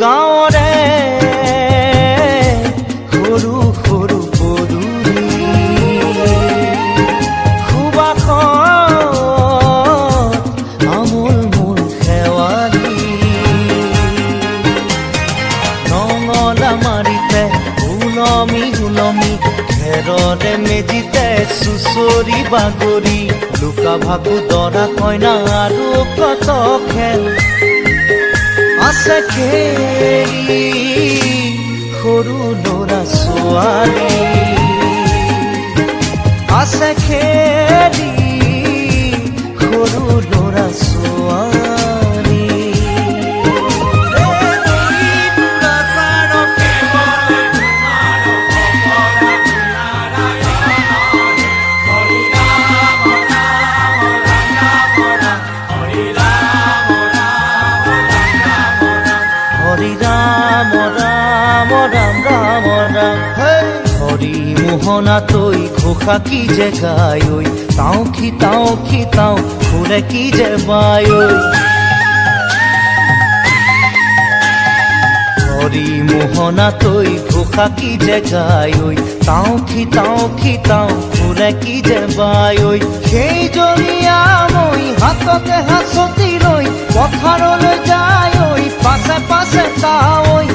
গাঁৱৰে সৰু সৰু পদূলি সুবাসত আমোল মোল শেৱালি নঙলা মাৰিতে ওলমি ওলমি খেৰৰে মেজিতে চুচৰি বাগৰি লুকা ভাকু দৰা কইনা আৰু কত খেল আছে খেলি সৰু ল'ৰা ছোৱালী আছে খেলি সৰু ল'ৰা ছোৱালী হৰি ৰাম ৰাম ৰাম ৰাম ৰাম হৰি মোহনা তৈ ঘোষা কি যে গায় তাও খিতাও ফুৰে কি যে বায় হৰি মোহনা তৈ ঘোষা কি যে গায় তাও খিতাও ফুৰে কি যে বায় সেই জনীয়া মই হাততে হাঁচতি লৈ পথাৰলৈ যায় পাছে পাছে তাৱৈ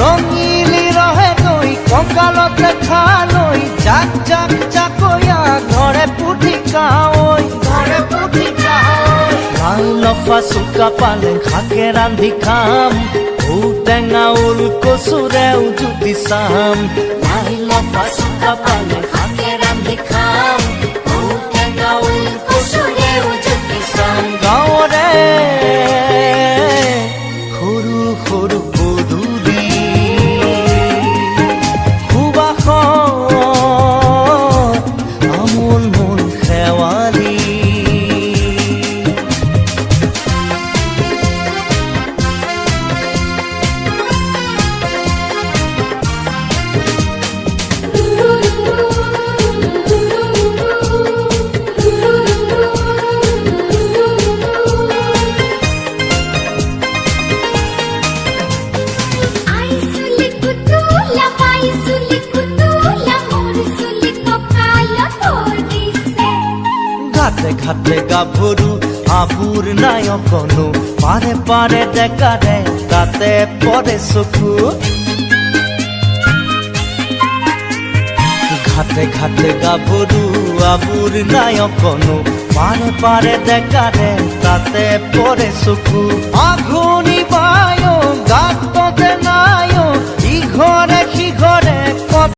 ৰঙিলি ৰহে গৈ কঁকালতে খালৈ জাক জাকৈয়া ঘৰে পুঠি কাৱৈ লাই লফা চুকা পালেং শাকে ৰান্ধি খাম ঔটেঙা ওল কচুৰেও জুতি চাম লাই লফা চুকা পালেং শাকে ৰান্ধি খাম ঔটেঙা ওল কচুৰেও জুতি চাম গাঁৱৰে সৰু সৰু পদূলি সুবাসত আমোল মোল শেৱালি ঘাটে ঘাটে গাভৰু আবুৰ নাই অকণো পাৰে পাৰে ডেকাৰে তাতে পৰে চকু ঘাটে ঘাটে গাভৰু আবুৰ নাই অকণো পাৰে পাৰে ডেকাৰে তাতে পৰে চকু আঘোণী বায় গাত